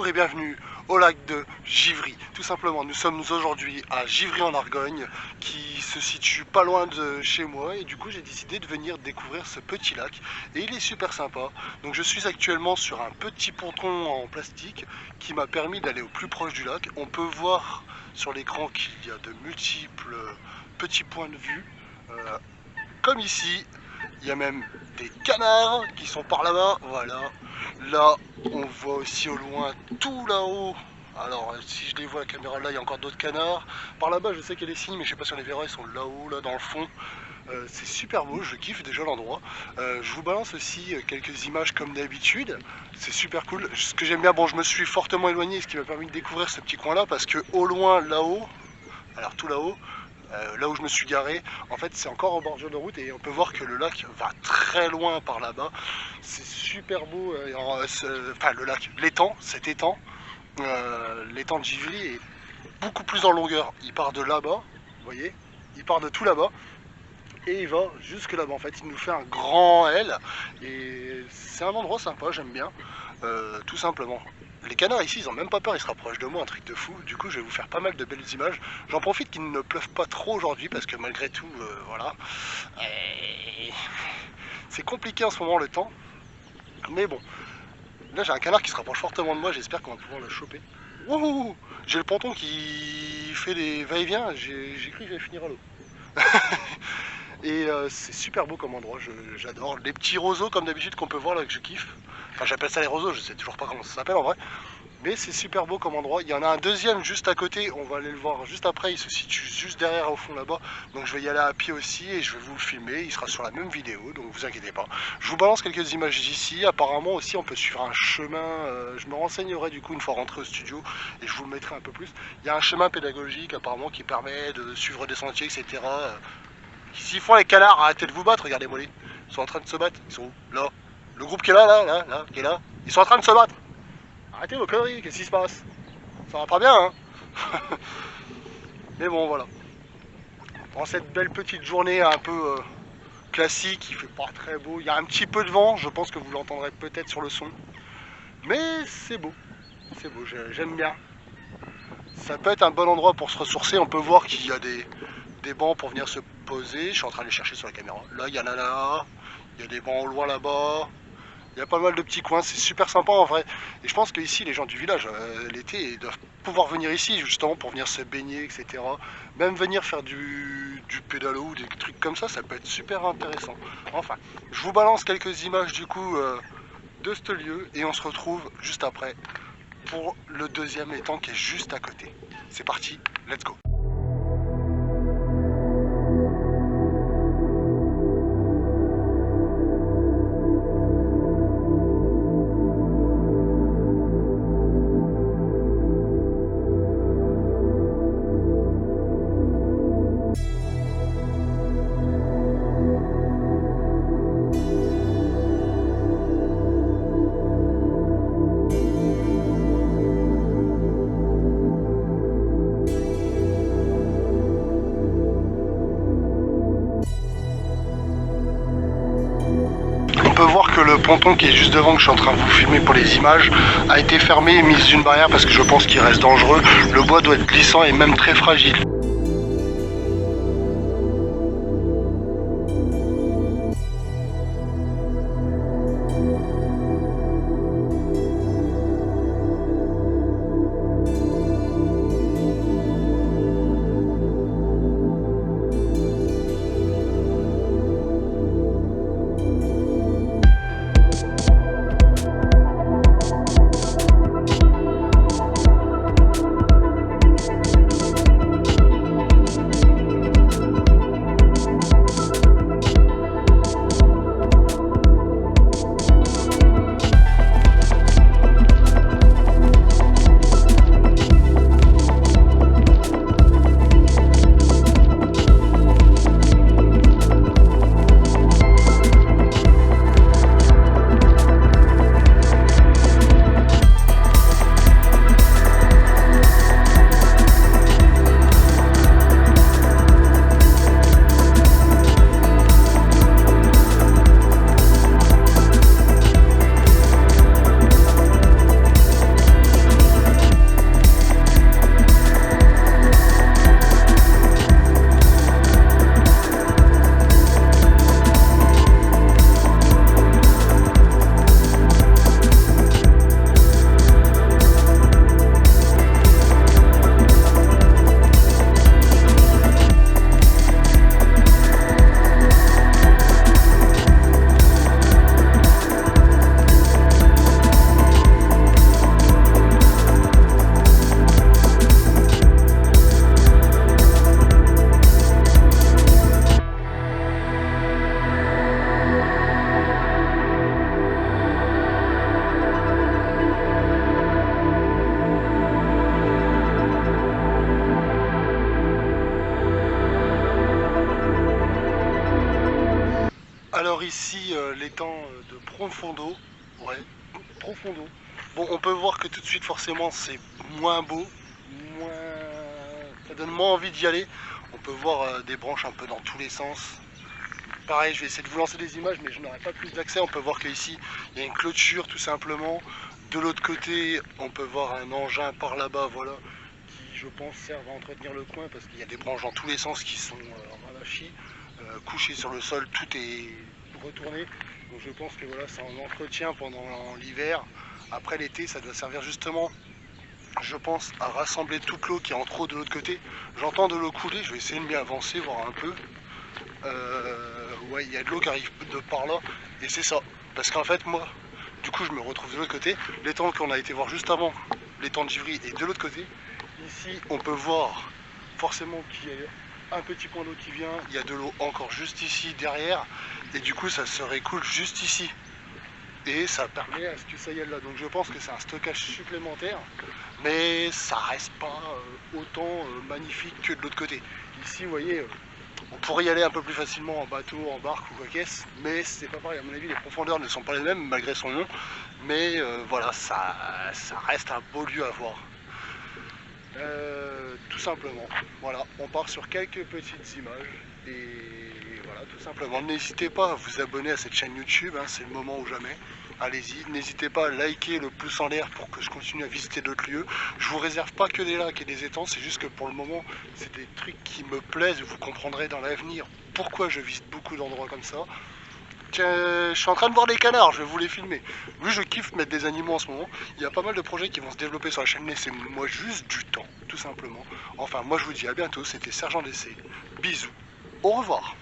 Bonjour et bienvenue au lac de Givry. Tout simplement, nous sommes aujourd'hui à Givry en Argonne, qui se situe pas loin de chez moi, et du coup j'ai décidé de venir découvrir ce petit lac, et il est super sympa. Donc je suis actuellement sur un petit ponton en plastique qui m'a permis d'aller au plus proche du lac. On peut voir sur l'écran qu'il y a de multiples petits points de vue, comme ici. Il y a même des canards qui sont par là-bas, voilà. Là, on voit aussi au loin, tout là-haut. Alors, si je les vois à la caméra, là, il y a encore d'autres canards. Par là-bas, je sais qu'il y a des cygnes, mais je sais pas si on les verra, ils sont là-haut, là, dans le fond. C'est super beau, je kiffe déjà l'endroit. Je vous balance aussi quelques images comme d'habitude. C'est super cool. Ce que j'aime bien, bon, je me suis fortement éloigné, ce qui m'a permis de découvrir ce petit coin-là, parce que au loin, là-haut, alors tout là-haut, là où je me suis garé, en fait c'est encore en bordure de route et on peut voir que le lac va très loin par là-bas. C'est super beau, enfin le lac, l'étang, cet étang, l'étang de Givry est beaucoup plus en longueur. Il part de là-bas, vous voyez, il part de tout là-bas et il va jusque là-bas. En fait, il nous fait un grand L et c'est un endroit sympa, j'aime bien, tout simplement. Les canards ici, ils ont même pas peur, ils se rapprochent de moi, un truc de fou. Du coup, je vais vous faire pas mal de belles images. J'en profite qu'il ne pleuve pas trop aujourd'hui parce que malgré tout, voilà. C'est compliqué en ce moment le temps. Mais bon, là j'ai un canard qui se rapproche fortement de moi, j'espère qu'on va pouvoir le choper. Wouhou! J'ai le ponton qui fait des va-et-vient, j'ai cru que j'allais finir à l'eau. Et c'est super beau comme endroit, j'adore. Les petits roseaux comme d'habitude qu'on peut voir là que je kiffe. Enfin j'appelle ça les roseaux, je sais toujours pas comment ça s'appelle en vrai. Mais c'est super beau comme endroit. Il y en a un deuxième juste à côté, on va aller le voir juste après. Il se situe juste derrière au fond là-bas. Donc je vais y aller à pied aussi et je vais vous le filmer. Il sera sur la même vidéo, donc vous inquiétez pas. Je vous balance quelques images d'ici. Apparemment aussi on peut suivre un chemin. Je me renseignerai du coup une fois rentré au studio et je vous le mettrai un peu plus. Il y a un chemin pédagogique apparemment qui permet de suivre des sentiers, etc. S'ils font les canards, arrêtez de vous battre, regardez-moi les. Ils sont en train de se battre. Ils sont où? Là. Le groupe qui est là, qui est là. Ils sont en train de se battre. Arrêtez vos conneries, qu'est-ce qui se passe? Ça va pas bien, hein. Mais bon, voilà. Dans cette belle petite journée un peu classique, il fait pas très beau. Il y a un petit peu de vent, je pense que vous l'entendrez peut-être sur le son. Mais c'est beau. C'est beau, j'aime bien. Ça peut être un bon endroit pour se ressourcer. On peut voir qu'il y a des bancs pour venir se poser. Je suis en train de les chercher sur la caméra. Là, il y en a là. Il y a des bancs au loin là-bas. Il y a pas mal de petits coins. C'est super sympa en vrai. Et je pense que ici, les gens du village, l'été, ils doivent pouvoir venir ici justement pour venir se baigner, etc. Même venir faire du pédalo ou des trucs comme ça peut être super intéressant. Enfin, je vous balance quelques images du coup de ce lieu et on se retrouve juste après pour le deuxième étang qui est juste à côté. C'est parti, let's go! On peut voir que le ponton qui est juste devant, que je suis en train de vous filmer pour les images, a été fermé et mis une barrière parce que je pense qu'il reste dangereux. Le bois doit être glissant et même très fragile. Alors ici, l'étang de Profondo, ouais, Profondo. Bon, on peut voir que tout de suite, forcément, c'est moins beau, moins... ça donne moins envie d'y aller. On peut voir des branches un peu dans tous les sens. Pareil, je vais essayer de vous lancer des images, mais je n'aurai pas plus d'accès. On peut voir qu'ici, il y a une clôture, tout simplement. De l'autre côté, on peut voir un engin par là-bas, voilà, qui, je pense, sert à entretenir le coin, parce qu'il y a des branches dans tous les sens qui sont relâchées, couchées sur le sol, tout est retourné. Donc je pense que voilà, ça en entretient pendant l'hiver. Après l'été, ça doit servir justement, je pense, à rassembler toute l'eau qui est en trop de l'autre côté. J'entends de l'eau couler, je vais essayer de m'y avancer, voir un peu. Ouais, il y a de l'eau qui arrive de par là, et c'est ça. Parce qu'en fait, moi, du coup, je me retrouve de l'autre côté. L'étang qu'on a été voir juste avant, l'étang de Givry, est de l'autre côté. Ici, on peut voir forcément qu'il y a un petit point d'eau qui vient. Il y a de l'eau encore juste ici, derrière. Et du coup, ça se récoule juste ici. Et ça permet à ce que ça y aille là. Donc je pense que c'est un stockage supplémentaire. Mais ça reste pas autant magnifique que de l'autre côté. Ici, vous voyez... on pourrait y aller un peu plus facilement en bateau, en barque ou quoi qu'est-ce, mais c'est pas pareil. À mon avis, les profondeurs ne sont pas les mêmes malgré son nom. Mais voilà, ça reste un beau lieu à voir. Tout simplement. Voilà, on part sur quelques petites images. Et voilà, tout simplement. N'hésitez pas à vous abonner à cette chaîne YouTube, hein, c'est le moment ou jamais. Allez-y, n'hésitez pas à liker, le pouce en l'air pour que je continue à visiter d'autres lieux. Je vous réserve pas que des lacs et des étangs, c'est juste que pour le moment, c'est des trucs qui me plaisent. Vous comprendrez dans l'avenir pourquoi je visite beaucoup d'endroits comme ça. Tiens, je suis en train de voir des canards, je vais vous les filmer. Oui, je kiffe mettre des animaux en ce moment. Il y a pas mal de projets qui vont se développer sur la chaîne, laissez-moi juste du temps, tout simplement. Enfin, moi je vous dis à bientôt, c'était Sergent DC. Bisous, au revoir.